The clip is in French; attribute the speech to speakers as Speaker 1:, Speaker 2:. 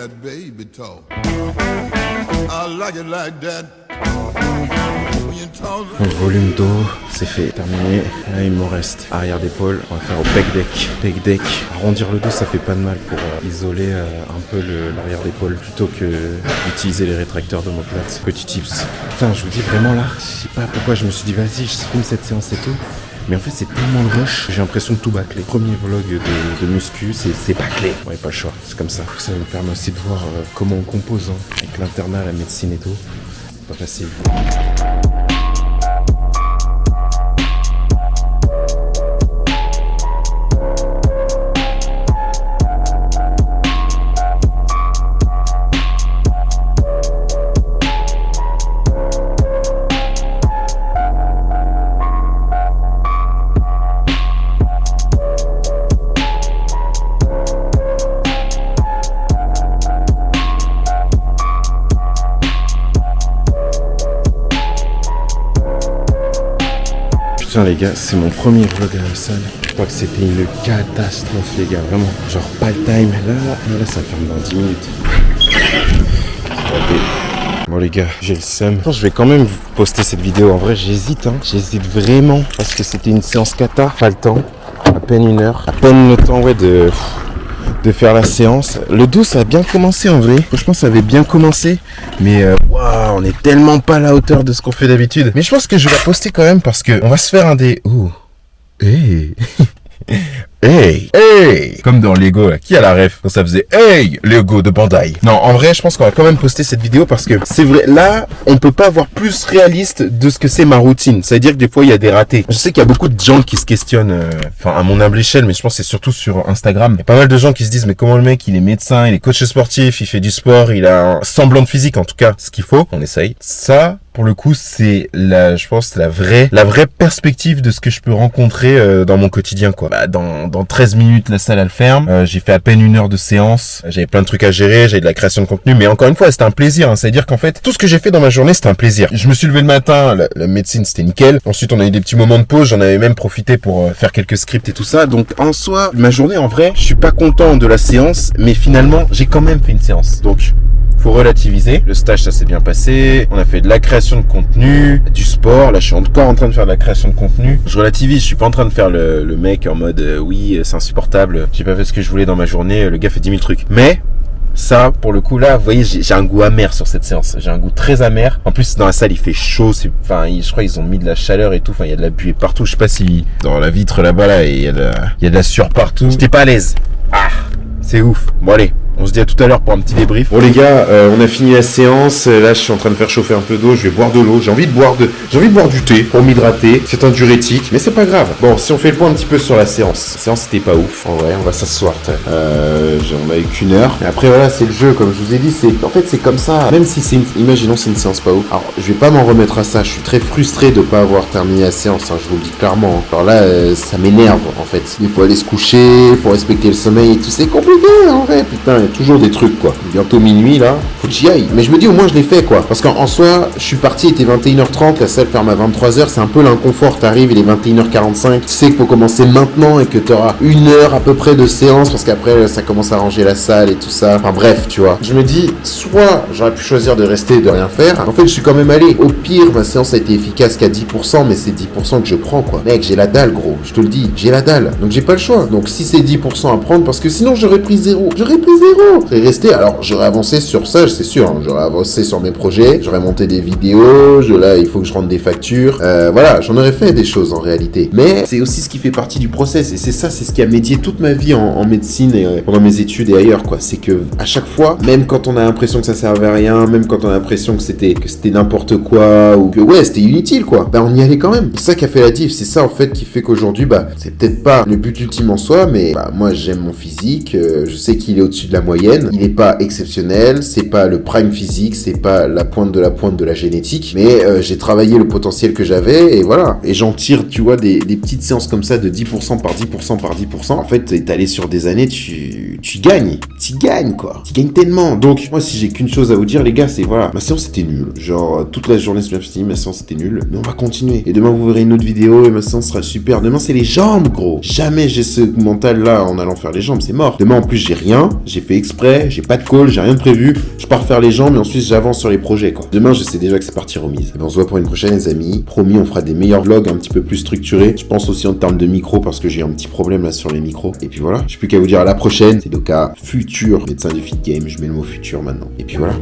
Speaker 1: that baby talk. I like it like that. When you talk
Speaker 2: Donc volume dos, c'est fait, terminé. Là il me reste arrière d'épaule, on va faire au pec deck. Pec deck, arrondir le dos ça fait pas de mal pour isoler un peu l'arrière d'épaule plutôt que d'utiliser les rétracteurs d'omoplate. Petit tips. Putain je vous dis vraiment là, je sais pas pourquoi je me suis dit vas-y je filme cette séance et tout. Mais en fait c'est tellement le rush, j'ai l'impression de tout bâcler. Premier vlog de muscu, c'est bâclé. Ouais pas le choix, c'est comme ça. Ça me permet aussi de voir comment on compose avec l'internat, la médecine et tout. C'est pas facile. Putain les gars, c'est mon premier vlog à la salle. Je crois que c'était une catastrophe les gars, vraiment. Genre pas le time. Là ça ferme dans 10 minutes. Bon les gars, j'ai le seum. Je vais quand même vous poster cette vidéo. En vrai j'hésite, j'hésite vraiment. Parce que c'était une séance kata, pas le temps. À peine 1 heure. À peine le temps de faire la séance. Le dos ça a bien commencé en vrai. Franchement ça avait bien commencé. Mais waouh, on est tellement pas à la hauteur de ce qu'on fait d'habitude. Mais je pense que je vais poster quand même parce que on va se faire un des... Ouh. Hey. Hey, hey, comme dans Lego là, qui a la ref quand ça faisait hey, Lego de Bandai. Non, en vrai, je pense qu'on va quand même poster cette vidéo parce que c'est vrai, là, on peut pas avoir plus réaliste de ce que c'est ma routine. Ça veut dire que des fois, il y a des ratés. Je sais qu'il y a beaucoup de gens qui se questionnent, enfin, à mon humble échelle, mais je pense que c'est surtout sur Instagram. Il y a pas mal de gens qui se disent, mais comment le mec, il est médecin, il est coach sportif, il fait du sport, il a un semblant de physique, en tout cas, ce qu'il faut. On essaye. Ça, pour le coup, c'est je pense, la vraie perspective de ce que je peux rencontrer dans mon quotidien, quoi. Bah, dans 13 minutes, la salle, elle ferme. J'ai fait à peine 1 heure de séance. J'avais plein de trucs à gérer. J'avais de la création de contenu. Mais encore une fois, c'était un plaisir. C'est-à-dire qu'en fait, tout ce que j'ai fait dans ma journée, c'était un plaisir. Je me suis levé le matin. La médecine, c'était nickel. Ensuite, on a eu des petits moments de pause. J'en avais même profité pour faire quelques scripts et tout ça. Donc, en soi, ma journée, en vrai, je suis pas content de la séance. Mais finalement, j'ai quand même fait une séance. Donc, faut relativiser. Le stage, ça s'est bien passé. On a fait de la création de contenu, du sport. Là, je suis encore en train de faire de la création de contenu. Je relativise. Je suis pas en train de faire le mec en mode oui, c'est insupportable. J'ai pas fait ce que je voulais dans ma journée. Le gars fait 10 000 trucs. Mais ça, pour le coup, là, vous voyez, j'ai un goût amer sur cette séance. J'ai un goût très amer. En plus, dans la salle, il fait chaud. Je crois qu'ils ont mis de la chaleur et tout. Enfin, il y a de la buée partout. Je sais pas si dans la vitre là-bas, là, il y a de la sueur partout. J'étais pas à l'aise. Ah, c'est ouf. Bon, allez. On se dit à tout à l'heure pour un petit débrief. Bon les gars, on a fini la séance. Là, je suis en train de faire chauffer un peu d'eau. Je vais boire de l'eau. J'ai envie de boire du thé pour m'hydrater. C'est un diurétique, mais c'est pas grave. Bon, si on fait le point un petit peu sur la séance. La séance, c'était pas ouf. En vrai, on va s'asseoir. On a eu qu'1 heure. Et après, voilà, c'est le jeu. Comme je vous ai dit, en fait, c'est comme ça. Même si imaginons, c'est une séance pas ouf. Alors, je vais pas m'en remettre à ça. Je suis très frustré de pas avoir terminé la séance. Je vous le dis clairement. Alors là, ça m'énerve, en fait. Il faut aller se coucher. Il faut respecter le sommeil et tout. C'est compliqué, en vrai. Putain, il y a toujours des trucs, quoi. Bientôt minuit, là. Faut que j'y aille. Mais je me dis, au moins, je l'ai fait, quoi. Parce qu'en soi, je suis parti, il était 21h30. La salle ferme à 23h. C'est un peu l'inconfort. T'arrives, il est 21h45. Tu sais qu'il faut commencer maintenant et que t'auras 1 heure à peu près de séance parce qu'après, ça commence à ranger la salle et tout ça. Enfin, bref, tu vois. Je me dis, soit j'aurais pu choisir de rester et de rien faire. En fait, je suis quand même allé. Au pire, ma séance a été efficace qu'à 10%, mais c'est 10% que je prends, quoi. Mec, j'ai la dalle, gros. Je te le dis. J'ai la dalle. Donc, j'ai pas le choix. Donc, si c'est 10% à prendre, parce que sinon, j'aurais pris 0. J'aurais resté. Alors, j'aurais avancé sur ça, c'est sûr. Hein. J'aurais avancé sur mes projets. J'aurais monté des vidéos. Là, il faut que je rende des factures. Voilà, j'en aurais fait des choses en réalité. Mais c'est aussi ce qui fait partie du process. Et c'est ça, c'est ce qui a médié toute ma vie en médecine et pendant mes études et ailleurs, quoi. C'est que à chaque fois, même quand on a l'impression que ça servait à rien, même quand on a l'impression que c'était n'importe quoi ou que ouais, c'était inutile, quoi. Bah, on y allait quand même. C'est ça qui a fait la diff. C'est ça en fait qui fait qu'aujourd'hui, bah, c'est peut-être pas le but ultime en soi, mais bah, moi j'aime mon physique. Je sais qu'il est au-dessus de la moyenne. Il est pas exceptionnel. C'est pas le prime physique. C'est pas la pointe de la génétique. Mais j'ai travaillé le potentiel que j'avais et voilà. Et j'en tire, tu vois, des petites séances comme ça de 10% par 10% par 10%. En fait, étalé sur des années, tu tu gagnes quoi. Tu gagnes tellement. Donc, moi, si j'ai qu'une chose à vous dire, les gars, c'est voilà, ma séance était nulle. Genre, toute la journée, je me suis dit, ma séance était nulle. Mais on va continuer. Et demain, vous verrez une autre vidéo et ma séance sera super. Demain, c'est les jambes, gros. Jamais j'ai ce mental là en allant faire les jambes, c'est mort. Demain, en plus, j'ai rien. J'ai fait exprès. J'ai pas de call. J'ai rien de prévu. Je pars faire les jambes et ensuite, j'avance sur les projets, quoi. Demain, je sais déjà que c'est parti remise. Et ben, on se voit pour une prochaine, les amis. Promis, on fera des meilleurs vlogs un petit peu plus structurés. Je pense aussi en termes de micro parce que j'ai un petit problème là sur les micros. Et puis voilà. J'ai plus qu'à vous dire à la prochaine. C'est Doka, futur médecin de Fit Game. Je mets le mot futur maintenant. Et puis voilà.